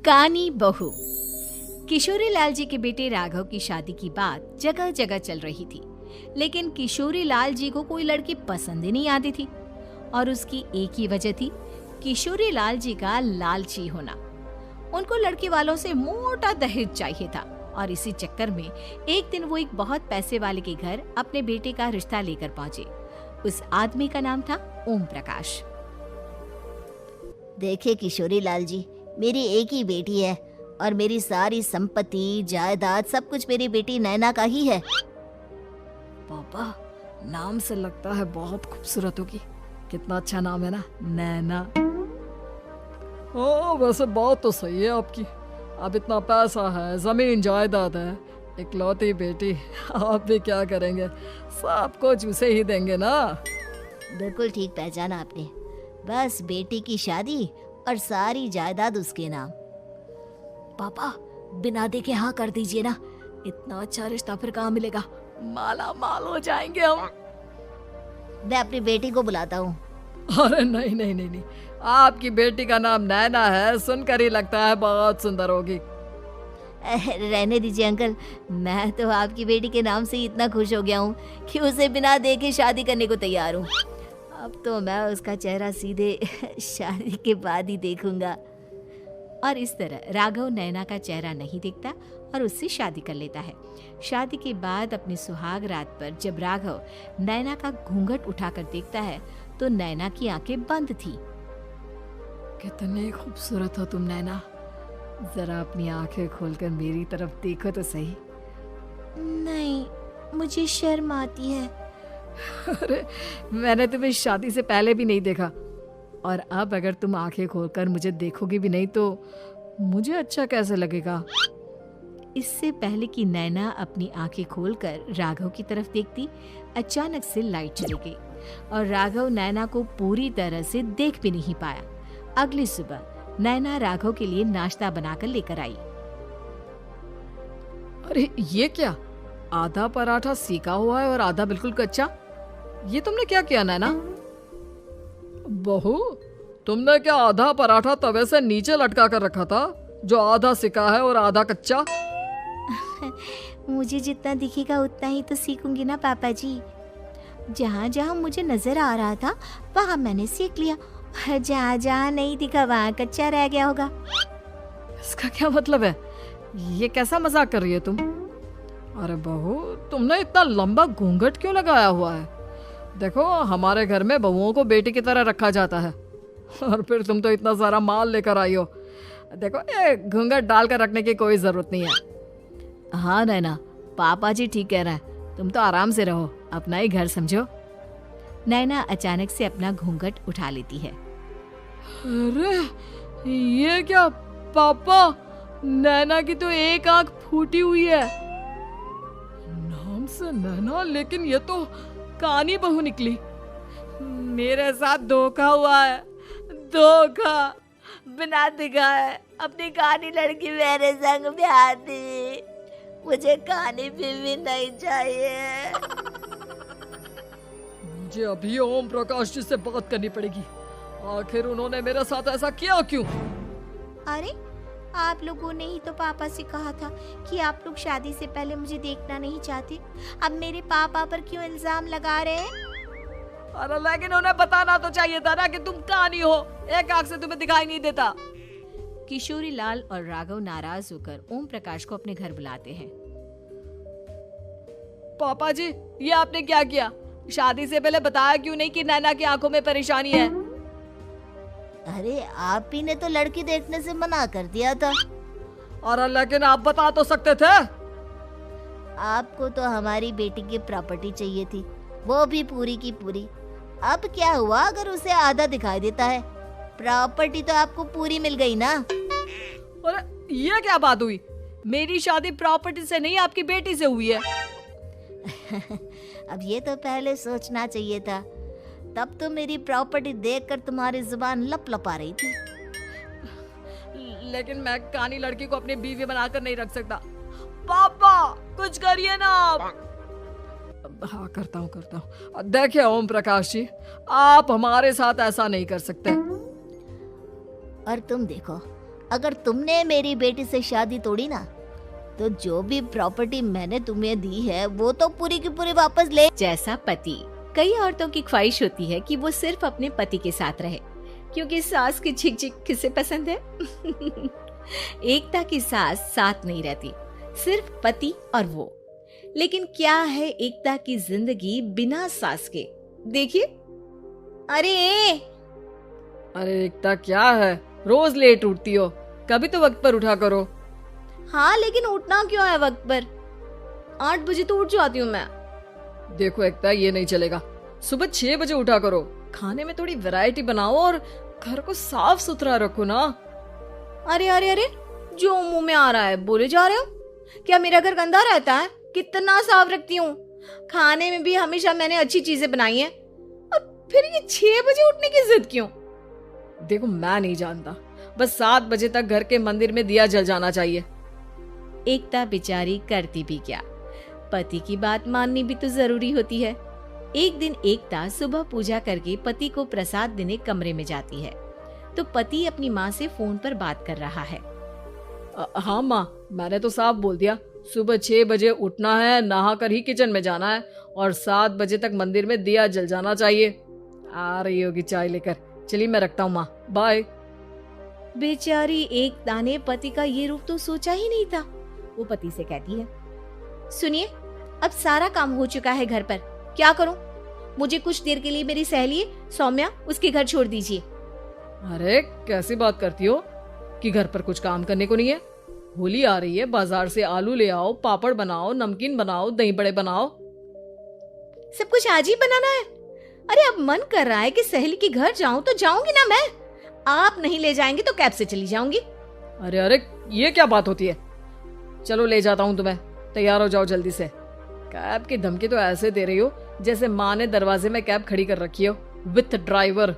कानी बहू। किशोरी लाल जी के बेटे राघव की शादी की बात जगह जगह चल रही थी, लेकिन किशोरी लाल जी को कोई लड़की पसंद ही नहीं आती थी। और उसकी एक ही वजह थी, किशोरी लाल जी का लालची होना। उनको लड़की वालों से मोटा दहेज चाहिए था और इसी चक्कर में एक दिन वो एक बहुत पैसे वाले के घर अपने बेटे का रिश्ता लेकर पहुंचे। उस आदमी का नाम था ओम प्रकाश। देखे किशोरी लाल जी, मेरी एक ही बेटी है और मेरी सारी संपत्ति जायदाद सब कुछ मेरी बेटी नैना का ही है। पापा, नाम से लगता है बहुत खूबसूरत होगी। कितना अच्छा नाम है ना, नैना। हाँ, वैसे बात तो सही है आपकी। अब इतना पैसा है, जमीन जायदाद है, इकलौती बेटी, आप भी क्या करेंगे? सब कुछ उसे ही देंगे ना। बिल्कुल ठीक पहचाना आपने। बस बेटी की शादी और सारी जायदाद उसके नाम। पापा, बिना देखे हाँ कर दीजिए ना। इतना अच्छा रिश्ता फिर कहाँ मिलेगा? माला माल हो जाएंगे हम। मैं अपनी बेटी को बुलाता हूँ। अरे नहीं नहीं नहीं नहीं, आपकी बेटी का नाम नैना है, सुनकर ही लगता है बहुत सुंदर होगी। रहने दीजिए अंकल, मैं तो आपकी बेटी के नाम से ही इतना खुश हो गया हूँ कि उसे बिना देखे शादी करने को तैयार हूँ। अब तो मैं उसका चेहरा सीधे शादी के बाद ही देखूंगा। और इस तरह राघव नैना का चेहरा नहीं देखता और उससे शादी कर लेता है। शादी के बाद अपनी सुहाग रात पर जब राघव नैना का घूंघट उठाकर देखता है तो नैना की आंखें बंद थी। कितनी खूबसूरत हो तुम नैना, जरा अपनी आंखें खोलकर मेरी तरफ देखो तो सही। नहीं, मुझे शर्म आती है। अरे, मैंने तुम्हें शादी से पहले भी नहीं देखा, और अब अगर तुम आंखें खोलकर मुझे देखोगी भी नहीं तो मुझे अच्छा कैसे लगेगा? इससे पहले कि नैना अपनी आंखें खोलकर राघव की तरफ देखती, अचानक से लाइट चली गई और राघव नैना को पूरी तरह से देख भी नहीं पाया। अगली सुबह नैना राघव के लिए नाश्ता बनाकर लेकर आई। अरे ये क्या, आधा पराठा सेका हुआ है और आधा बिल्कुल कच्चा। ये तुमने क्या किया नैना? बहू, तुमने क्या आधा पराठा तवे से नीचे लटका कर रखा था, जो आधा सेका है और आधा कच्चा? मुझे जितना दिखेगा उतना ही तो सीखूंगी ना पापा जी। जहाँ जहाँ मुझे नजर आ रहा था वहाँ मैंने सीख लिया, जहाँ जहाँ नहीं दिखा वहाँ कच्चा रह गया होगा। इसका क्या मतलब है? ये कैसा मजाक कर रही है तुम? अरे बहू, तुमने इतना लंबा घूंघट क्यों लगाया हुआ है? देखो, हमारे घर में बहुओं को बेटी की तरह रखा जाता है, और फिर तुम तो इतना सारा माल लेकर आई हो। देखो, ये घूंघट डालकर रखने की कोई जरूरत नहीं है। हाँ नैना, पापा जी ठीक कह रहे हैं, तुम तो आराम से रहो, अपना ही घर समझो। नैना अचानक से अपना घूंघट उठा लेती है। अरे ये क्या पापा, नैना की तो एक आंख फूटी हुई है। नाम से नैना, लेकिन ये तो कानी बहू निकली। मेरे साथ धोखा हुआ है, धोखा। बिना दिखाए अपनी कानी लड़की मेरे संग ब्याह दी। मुझे कानी बीवी नहीं चाहिए। मुझे अभी ओम प्रकाश जी से बात करनी पड़ेगी। आखिर उन्होंने मेरे साथ ऐसा किया क्यों? अरे, आप लोगों ने ही तो पापा से कहा था कि आप लोग शादी से पहले मुझे देखना नहीं चाहते। अब मेरे पापा पर क्यों इल्जाम लगा रहे हैं? अरे लेकिन उन्हें बताना तो चाहिए था ना कि तुम कानी हो, एक आंख से तुम्हें दिखाई नहीं देता। किशोरी लाल और राघव नाराज होकर ओम प्रकाश को अपने घर बुलाते हैं। पापा जी, ये आपने क्या किया? शादी से पहले बताया क्यों नहीं कि नैना की आंखों में परेशानी है? अरे, आप ही ने तो लड़की देखने से मना कर दिया था। अरे लेकिन आप बता तो सकते थे। आपको तो हमारी बेटी की प्रॉपर्टी चाहिए थी, वो भी पूरी की पूरी। अब क्या हुआ अगर उसे आधा दिखाई देता है? प्रॉपर्टी तो आपको पूरी मिल गई ना। अरे ये क्या बात हुई? मेरी शादी प्रॉपर्टी से नहीं, आपकी बेटी से हुई है। अब ये तो पहले सोचना चाहिए था, तब तो मेरी प्रॉपर्टी देखकर तुम्हारी जुबान लप लप आ रही थी। लेकिन मैं कानी लड़की को अपनी बीवी बनाकर नहीं रख सकता। पापा, कुछ करिए ना आप। हाँ, करता हूँ। देखिए ओम प्रकाश जी, आप हमारे साथ ऐसा नहीं कर सकते। और तुम देखो, अगर तुमने मेरी बेटी से शादी तोड़ी ना, तो जो भी प्रॉपर्टी मैंने तुम्हें दी है वो तो पूरी की पूरी वापस ले। जैसा पति, कई औरतों की ख्वाहिश होती है कि वो सिर्फ अपने पति के साथ रहे, क्योंकि सास की झिक झिक किसे पसंद है। एकता की सास साथ नहीं रहती, सिर्फ पति और वो। लेकिन क्या है एकता की जिंदगी बिना सास के? देखिए। अरे एकता, क्या है, रोज लेट उठती हो, कभी तो वक्त पर उठा करो। हाँ, लेकिन उठना क्यों है वक्त पर? 8 बजे तो उठ जाती हूँ मैं। देखो एकता, ये नहीं चलेगा, सुबह 6 बजे उठा करो। खाने में थोड़ी वैरायटी बनाओ और घर को साफ सुथरा रखो ना। अरे, जो मुंह में आ रहा है बोले जा रहे हो। क्या मेरा घर गंदा रहता है? कितना साफ रखती हूँ। खाने में भी हमेशा मैंने अच्छी चीजें बनाई हैं। और फिर ये 6 बजे उठने की जिद क्यों? देखो, मैं नहीं जानता, बस 7 बजे तक घर के मंदिर में दिया जल जाना चाहिए। एकता बेचारी करती भी क्या, पति की बात माननी भी तो जरूरी होती है। एक दिन एकता सुबह पूजा करके पति को प्रसाद देने कमरे में जाती है, तो पति अपनी माँ से फोन पर बात कर रहा है। हाँ माँ, मैंने तो साफ बोल दिया, सुबह 6 बजे उठना है, नहा कर ही किचन में जाना है और 7 बजे तक मंदिर में दिया जल जाना चाहिए। आ रही होगी चाय लेकर। चलिए मैं रखता हूँ माँ, बाय। बेचारी एकता ने पति का ये रूप तो सोचा ही नहीं था। वो पति से कहती है, सुनिए, अब सारा काम हो चुका है घर पर, क्या करूं? मुझे कुछ देर के लिए मेरी सहेली सौम्या, उसके घर छोड़ दीजिए। अरे कैसी बात करती हो कि घर पर कुछ काम करने को नहीं है? होली आ रही है, बाजार से आलू ले आओ, पापड़ बनाओ, नमकीन बनाओ, दही बड़े बनाओ। सब कुछ आज ही बनाना है? अरे अब मन कर रहा है कि सहेली के घर जाऊं तो जाऊंगी ना मैं। आप नहीं ले जाएंगे तो कैब से चली जाऊंगी। अरे ये क्या बात होती है? चलो ले जाता हूँ तुम्हें, तैयार हो जाओ जल्दी से। कैब की धमकी तो ऐसे दे रही हो जैसे माँ ने दरवाजे में कैब खड़ी कर रखी हो विथ ड्राइवर।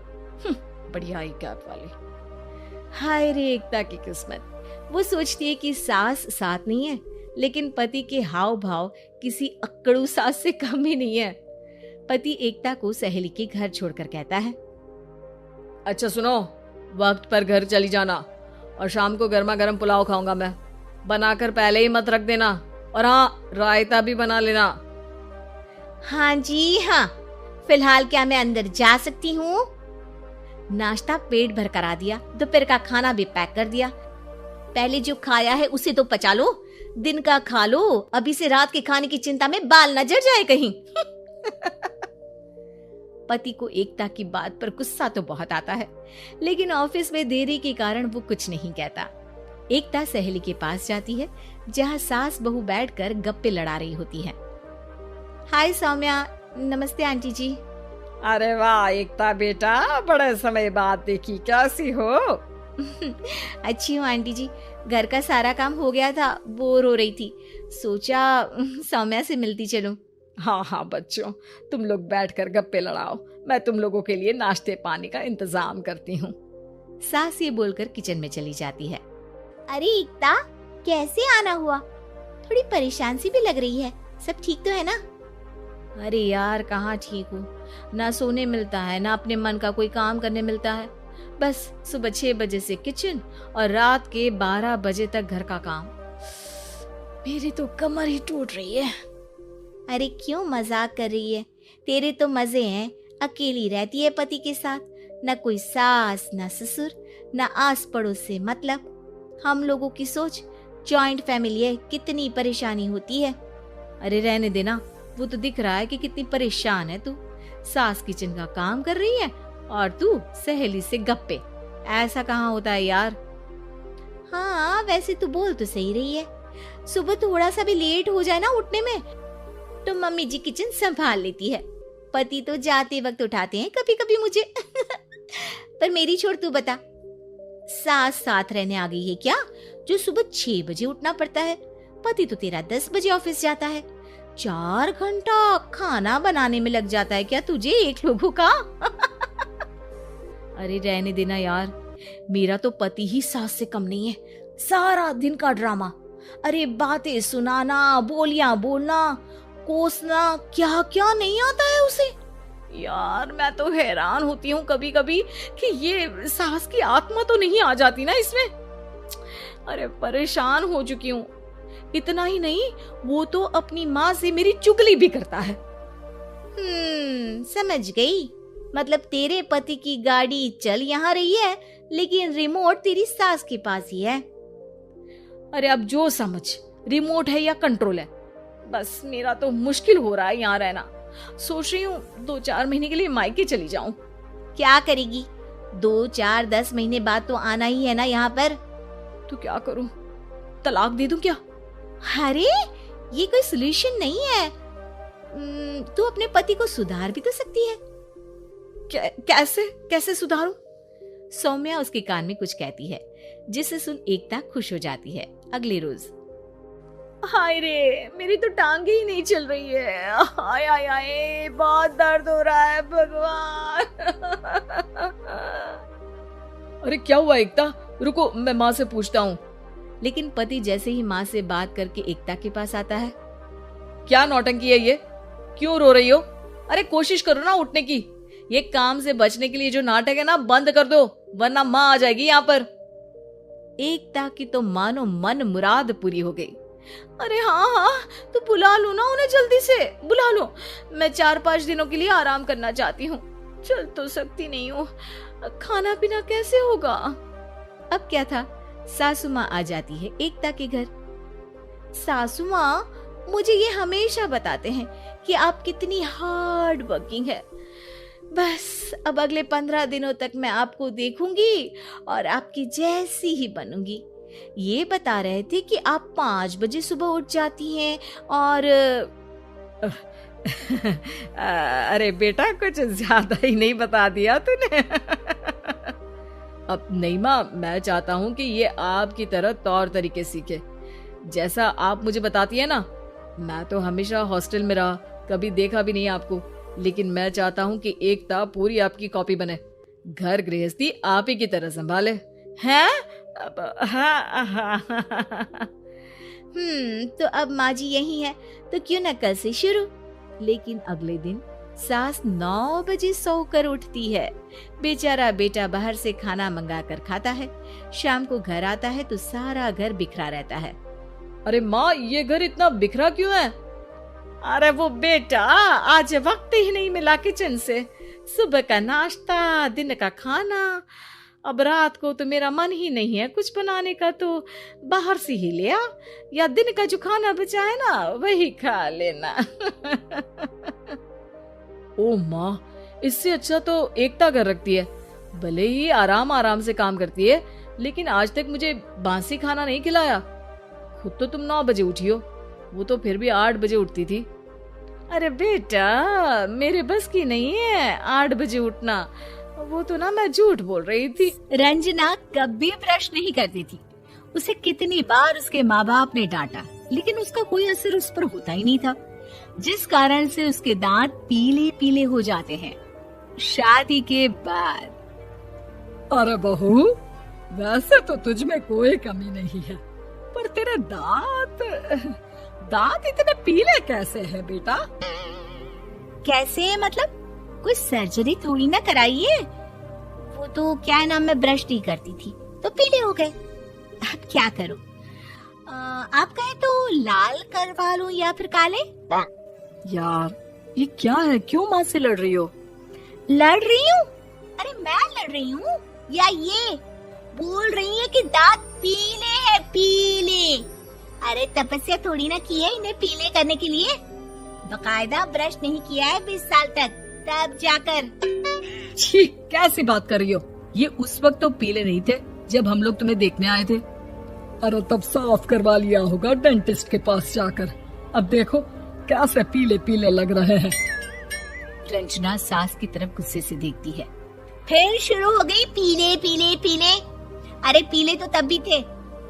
बढ़िया ही कैब वाली। हाय रे एकता की किस्मत। वो सोचती है कि सास साथ नहीं है, लेकिन पति के हाव भाव किसी अक्कड़ू सास से कम ही नहीं है। पति एकता को सहेली के घर छोड़कर कहता है, अच्छा सुनो, वक्त पर घर चली जाना और शाम को गर्मा गर्म पुलाव खाऊंगा मैं, बनाकर पहले ही मत रख देना। और हाँ, रायता भी बना लेना। हाँ जी हाँ, फिलहाल क्या मैं अंदर जा सकती हूँ? नाश्ता पेट भर करा दिया, दोपहर का खाना भी पैक कर दिया। पहले जो खाया है उसे तो पचा लो, दिन का खा लो, अभी से रात के खाने की चिंता में बाल न जल जाए कहीं। पति को एकता की बात पर गुस्सा तो बहुत आता है, लेकिन ऑफिस में देरी के कारण वो कुछ नहीं कहता। एकता सहेली के पास जाती है, जहाँ सास बहू बैठकर गप्पे लड़ा रही होती है। हाय सौम्या, नमस्ते आंटी जी। अरे वाह एकता बेटा, बड़े समय बाद देखी, कैसी हो? अच्छी हूँ आंटी जी, घर का सारा काम हो गया था, बोर हो रही थी, सोचा सौम्या से मिलती चलूं। हाँ बच्चों, तुम लोग बैठकर गप्पे लड़ाओ, मैं तुम लोगों के लिए नाश्ते पानी का इंतजाम करती हूँ। सास ये बोलकर किचन में चली जाती है। अरे एकता, कैसे आना हुआ? थोड़ी परेशान सी भी लग रही है, सब ठीक तो है ना? अरे यार, कहाँ ठीक हूँ, ना सोने मिलता है, ना अपने मन का कोई काम करने मिलता है। बस सुबह 6 बजे से किचन और रात के 12 बजे तक घर का काम। मेरी तो कमर ही टूट रही है। अरे क्यों मजाक कर रही है? तेरे तो मजे हैं, अकेली रहती है पति के साथ, न कोई सास न ससुर न आस पड़ोस से मतलब। हम लोगों की सोच, जॉइंट फैमिली है, कितनी परेशानी होती है। अरे रहने देना, वो तो दिख रहा है कि कितनी परेशान है तू। सास किचन का काम कर रही है और तू सहेली से गप्पे। ऐसा कहाँ होता है यार। हाँ वैसे तू बोल तो सही रही है, सुबह थोड़ा सा भी लेट हो जाए ना उठने में तो मम्मी जी किचन संभाल लेती है। पति तो जाते वक्त उठाते हैं कभी कभी मुझे। पर मेरी छोड़, तू बता, सास साथ रहने आ गई है क्या, जो सुबह 6 बजे उठना पड़ता है? पति तो तेरा 10 बजे ऑफिस जाता है, 4 घंटा खाना बनाने में लग जाता है क्या तुझे एक लोगों का? अरे रहने देना यार, मेरा तो पति ही सास से कम नहीं है। सारा दिन का ड्रामा, अरे बातें सुनाना, बोलियां बोलना, कोसना, क्या क्या नहीं आता है उसे। यार मैं तो हैरान होती हूँ कभी कभी कि ये सास की आत्मा तो नहीं आ जाती ना इसमें। अरे परेशान हो चुकी हूँ। इतना ही नहीं, वो तो अपनी माँ से मेरी चुगली भी करता है। समझ गई। मतलब तेरे पति की गाड़ी चल यहाँ रही है, लेकिन रिमोट तेरी सास के पास ही है। अरे अब जो समझ, रिमोट है या कंट्रोल है, बस मेरा तो मुश्किल हो रहा है यहाँ रहना। सोच रही हूँ 2-4 महीने के लिए मायके चली जाऊं। क्या करेगी? 2-4-10 महीने बाद तो आना ही है ना यहाँ पर। तो क्या करूं? तलाक दे दूं क्या? अरे ये कोई सोल्यूशन नहीं है। तू अपने पति को सुधार भी तो सकती है। कैसे सुधारूं? सौम्या उसके कान में कुछ कहती है, जिसे सुन एकता खुश हो जाती है। अगले रोज, हाय रे, मेरी तो टांगे ही नहीं चल रही है। हाय हाय हाय, बहुत दर्द हो रहा है भगवान। अरे क्या हुआ एकता? रुको, मैं माँ से पूछता हूँ। लेकिन पति जैसे ही माँ से बात करके एकता के पास आता है। क्या नौटंकी है ये? क्यों रो रही हो? अरे कोशिश करो ना उठने की। ये काम से बचने के लिए जो नाटक है ना, बंद कर दो, वरना माँ आ जाएगी यहाँ पर। एकता की तो मानो मन मुराद पूरी हो गई। अरे हाँ, तो बुला लो ना उन्हें, जल्दी से बुला लो। मैं 4-5 दिनों के लिए आराम करना चाहती हूँ। चल तो सकती नहीं हूँ, खाना पीना कैसे होगा? अब क्या था, सासू माँ आ जाती है एकता के घर। सासू माँ मुझे ये हमेशा बताते हैं कि आप कितनी हार्ड वर्किंग है। बस अब अगले 15 दिनों तक मैं आपको देखूंगी और आपकी जैसी ही बनूंगी। ये बता रहे थे कि आप 5 बजे सुबह उठ जाती हैं और अरे बेटा, कुछ ज्यादा ही नहीं बता दिया तूने। अब नहीं माँ, मैं चाहता हूँ कि ये आपकी तरह तौर तरीके सीखे, जैसा आप मुझे बताती है ना। मैं तो हमेशा हॉस्टल में रहा, कभी देखा भी नहीं आपको, लेकिन मैं चाहता हूँ कि एकता पूरी आपकी कॉपी बने, घर गृहस्थी आप ही की तरह संभाले। हैं? तो अब माँ जी यही है, तो क्यों न कल से शुरू। लेकिन अगले दिन सास 9 बजे सोकर उठती है। बेचारा बेटा बाहर से खाना मंगा कर खाता है। शाम को घर आता है तो सारा घर बिखरा रहता है। अरे माँ, ये घर इतना बिखरा क्यों है? अरे वो बेटा, आज वक्त ही नहीं मिला किचन से। सुबह का नाश्ता, दिन का खाना, अब रात को तो मेरा मन ही नहीं है कुछ बनाने का, तो बाहर से ही ले आ, या दिन का जो खाना बचा है ना वही खा लेना। ओ माँ, इससे अच्छा तो एकता घर रखती है। भले ही आराम आराम से काम करती है, लेकिन आज तक मुझे बासी खाना नहीं खिलाया। खुद तो तुम 9 बजे उठी हो, वो तो फिर भी 8 बजे उठती थी। अरे बेटा, मेरे बस की नहीं है 8 बजे उठना, वो तो ना मैं झूठ बोल रही थी। रंजना कभी ब्रश नहीं करती थी। उसे कितनी बार उसके माँ बाप ने डांटा, लेकिन उसका कोई असर उस पर होता ही नहीं था, जिस कारण से उसके दांत पीले पीले हो जाते हैं। शादी के बाद अरे बहू, वैसे तो तुझ में कोई कमी नहीं है, पर तेरे दांत इतने पीले कैसे हैं बेटा? कैसे मतलब? कोई सर्जरी थोड़ी ना कराइए। वो तो क्या नाम, मैं ब्रश नहीं करती थी तो पीले हो गए। अब क्या करूं? आप कहे तो लाल करवा लूं या फिर काले? यार ये क्या है, क्यों माँ से लड़ रही हो? लड़ रही हूँ? अरे मैं लड़ रही हूँ या ये बोल रही है कि दांत पीले हैं, पीले। अरे तपस्या थोड़ी ना की है इन्हें पीले करने के लिए। बकायदा ब्रश नहीं किया है 20 साल तक, तब जाकर। छी, कैसी बात कर रही हो? ये उस वक्त तो पीले नहीं थे जब हम लोग तुम्हें देखने आए थे। अरे तब साफ करवा लिया होगा डेंटिस्ट के पास जाकर। अब देखो कैसे पीले पीले लग रहे हैं। रंजना सास की तरफ गुस्से से देखती है। फिर शुरू हो गई पीले पीले पीले। अरे पीले तो तब भी थे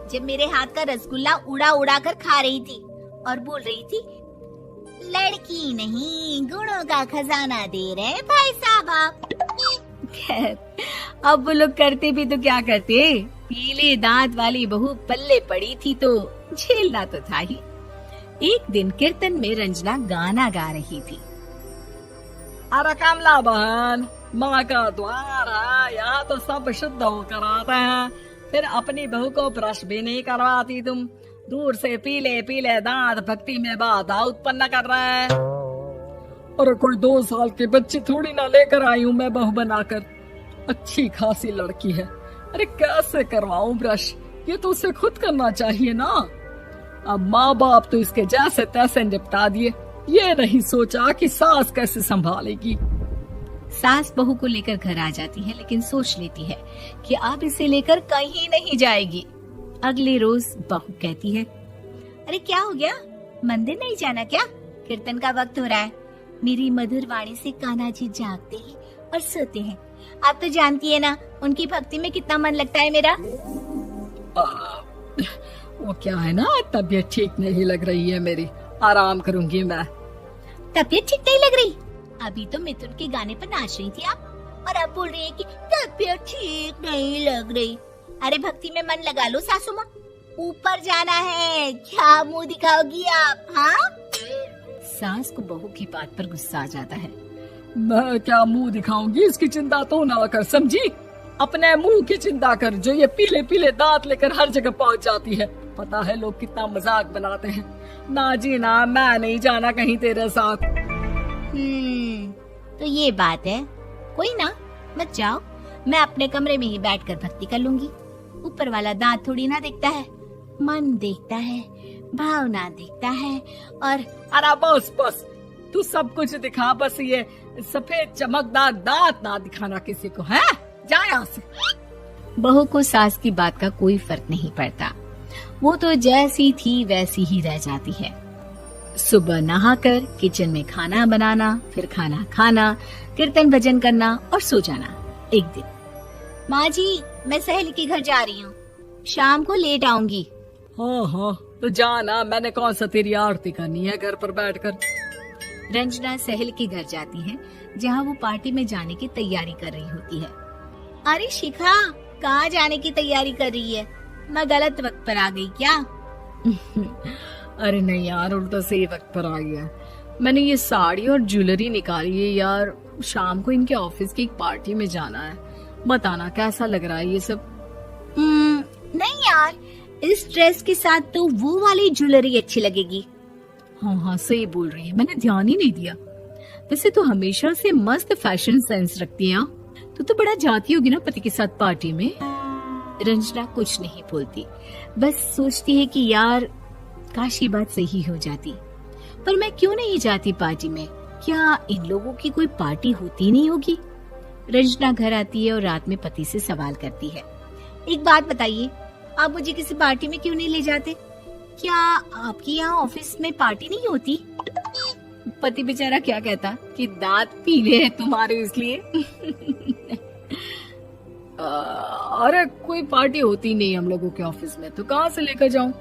जब मेरे हाथ का रसगुल्ला उड़ा उड़ा कर खा रही थी और बोल रही थी, लड़की नहीं गुणों का खजाना दे रहे भाई साहब आप। खैर, अब वो लोग करते भी तो क्या करते, पीले दांत वाली बहू पल्ले पड़ी थी तो झेलना तो था ही। एक दिन कीर्तन में रंजना गाना गा रही थी। अरे कमला बहन, माँ का द्वार है, यहाँ तो सब शुद्ध होकर आते हैं, फिर अपनी बहू को ब्रश भी नहीं करवाती तुम। दूर से पीले पीले दांत भक्ति में बाधा उत्पन्न कर रहा है। और कोई 2 साल की बच्ची थोड़ी ना लेकर आई हूँ मैं बहू बनाकर। अच्छी खासी लड़की है। अरे कैसे करवाऊं ब्रश, ये तो उसे खुद करना चाहिए ना। अब माँ बाप तो इसके जैसे तैसे निपटा दिए, ये नहीं सोचा कि सास कैसे संभालेगी। सास बहू को लेकर घर आ जाती है, लेकिन सोच लेती है कि अब इसे लेकर कहीं नहीं जाएगी। अगले रोज बहू कहती है, अरे क्या हो गया, मंदिर नहीं जाना क्या? कीर्तन का वक्त हो रहा है। मेरी मधुर वाणी से कान्हा जी जागते ही और सोते हैं। आप तो जानती है ना उनकी भक्ति में कितना मन लगता है मेरा। वो क्या है ना, तबीयत ठीक नहीं लग रही है मेरी, आराम करूंगी मैं। तबीयत ठीक नहीं लग रही? अभी तो मिथुन के गाने पर नाच रही थी आप, और अब बोल रही है कि तबीयत ठीक नहीं लग रही। अरे भक्ति में मन लगा लो सासू माँ, ऊपर जाना है। क्या मुंह दिखाओगी आप? हाँ, सास को बहू की बात पर गुस्सा आ जाता है। मैं क्या मुंह दिखाऊंगी, इसकी चिंता तो ना कर, समझी? अपने मुंह की चिंता कर, जो ये पीले पीले दांत लेकर हर जगह पहुंच जाती है। पता है लोग कितना मजाक बनाते हैं। ना जी ना, मैं नहीं जाना कहीं तेरे साथ। तो ये बात है। कोई ना, मत जाओ, मैं अपने कमरे में ही बैठकर भक्ति कर लूंगी। ऊपर वाला दांत थोड़ी ना देखता है, मन देखता है, भावना देखता है। और अरे बस बस, तू सब कुछ दिखा, बस ये सफेद चमकदार दांत ना दिखाना किसी को, है? जा यहाँ से। बहू को सास की बात का कोई फर्क नहीं पड़ता, वो तो जैसी थी वैसी ही रह जाती है। सुबह नहाकर किचन में खाना बनाना, फिर खाना खाना, कीर्तन भजन करना और सो जाना। एक दिन, माँ जी मैं सहेली के घर जा रही हूँ, शाम को लेट आऊंगी। हाँ हाँ, तो जाना, मैंने कौन सा तेरी आरती करनी है घर पर बैठकर। रंजना सहेल के घर जाती है, जहाँ वो पार्टी में जाने की तैयारी कर रही होती है। अरे शिखा, कहाँ जाने की तैयारी कर रही है? मैं गलत वक्त पर आ गई क्या? अरे नहीं यार, उल्टा सही वक्त पर आ गया। मैंने ये साड़ी और ज्वेलरी निकाली है यार, शाम को इनके ऑफिस की एक पार्टी में जाना है। बताना कैसा लग रहा है ये सब? नहीं यार, इस ड्रेस के साथ तो वो वाली ज्वेलरी अच्छी लगेगी। हाँ हाँ, सही बोल रही है, मैंने ध्यान ही नहीं दिया। वैसे तो हमेशा से मस्त फैशन सेंस रखती है। तो बड़ा जाती होगी ना पति के साथ पार्टी में। रंजना कुछ नहीं बोलती, बस सोचती है कि यार काश ये बात सही हो जाती, पर मैं क्यों नहीं जाती पार्टी में? क्या इन लोगों की कोई पार्टी होती नहीं होगी? रंजना घर आती है और रात में पति से सवाल करती है, एक बात बताइए, आप मुझे किसी पार्टी में क्यों नहीं ले जाते? क्या आपके यहाँ ऑफिस में पार्टी नहीं होती? पति बेचारा क्या कहता कि दांत पीले हैं तुम्हारे इसलिए। अरे कोई पार्टी होती नहीं हम लोगों के ऑफिस में, तो कहाँ से लेकर जाऊं?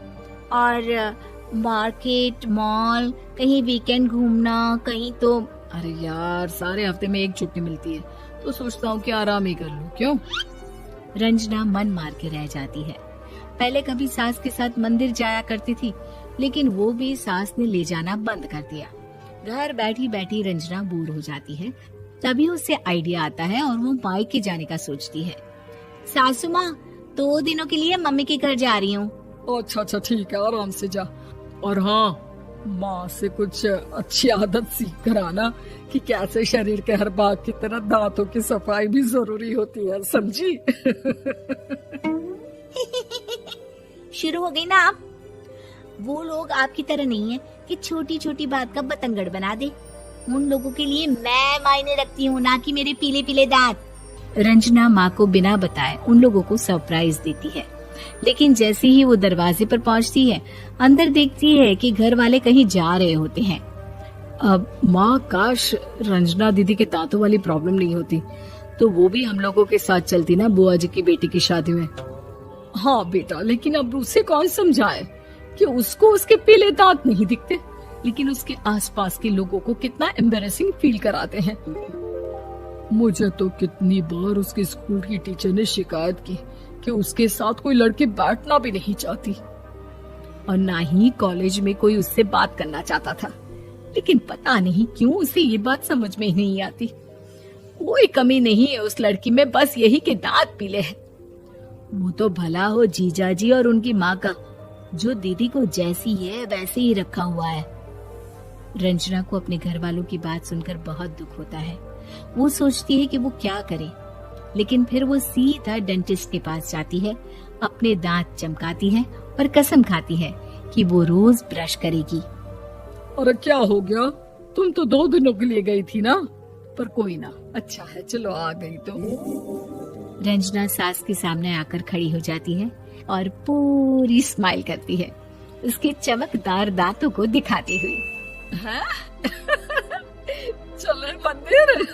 और मार्केट, मॉल, कहीं वीकेंड घूमना, कहीं तो। अरे यार, सारे हफ्ते में एक छुट्टी मिलती है, तो सोचता हूँ कि आराम ही कर लूं। क्यों? रंजना मन मार के रह जाती है। पहले कभी सास के साथ मंदिर जाया करती थी, लेकिन वो भी सास ने ले जाना बंद कर दिया। घर बैठी बैठी रंजना बोर हो जाती है। तभी उसे आइडिया आता है और वो मायके जाने का सोचती है। सासू माँ, 2 दिनों के लिए मम्मी के घर जा रही हूँ। अच्छा ठीक है, आराम से जा। और हाँ, माँ से कुछ अच्छी आदत सीख कर आना कि कैसे शरीर के हर भाग की तरह दांतों की सफाई भी जरूरी होती है, समझी? शुरू हो गई ना आप? वो लोग आपकी तरह नहीं है कि छोटी छोटी बात का बतंगड़ बना दे। उन लोगों के लिए मैं मायने रखती हूँ, ना कि मेरे पीले पीले दांत। रंजना माँ को बिना बताए उन लोगों को सरप्राइज देती है, लेकिन जैसे ही वो दरवाजे पर पहुँचती है, अंदर देखती है कि घर वाले कहीं जा रहे होते हैं। अब माँ, काश रंजना दीदी के दांतों वाली प्रॉब्लम नहीं होती, तो वो भी हम लोगों के साथ चलती ना बुआ जी की बेटी की शादी में। हाँ बेटा, लेकिन अब उसे कौन समझाए कि उसको उसके पीले दांत नहीं दिखते, लेकिन उसके आसपास के लोगों को कितना एम्बैरेसिंग फील कराते हैं। मुझे तो कितनी बार उसके स्कूल की टीचर ने शिकायत की कि उसके साथ कोई लड़की बैठना भी नहीं चाहती, और ना ही कॉलेज में कोई उससे बात करना चाहता था। लेकिन पता नहीं क्यों उसे ये बात समझ में ही नहीं आती। कोई कमी नहीं है उस लड़की में, बस यही कि दांत पीले हैं। वो तो भला हो जीजाजी और उनकी माँ का, जो दीदी को जैसी है वैसे ही रखा हुआ है। रंजना को अपने घर वालों की बात सुनकर बहुत दुख होता है। वो सोचती है कि वो क्या करे, लेकिन फिर वो सीधा डेंटिस्ट के पास जाती है, अपने दांत चमकाती है और कसम खाती है कि वो रोज ब्रश करेगी। अरे क्या हो गया, तुम तो 2 दिनों के लिए गई थी ना, पर कोई ना, अच्छा है चलो आ गई तो। रंजना सास के सामने आकर खड़ी हो जाती है और पूरी स्माइल करती है, उसके चमकदार दांतों को दिखाती हुई। चले मंदिर।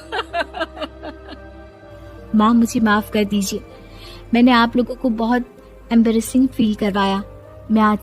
माँ मुझे माफ कर दीजिए, मैंने आप लोगों को बहुत एम्बेरसिंग फील करवाया। मैं आज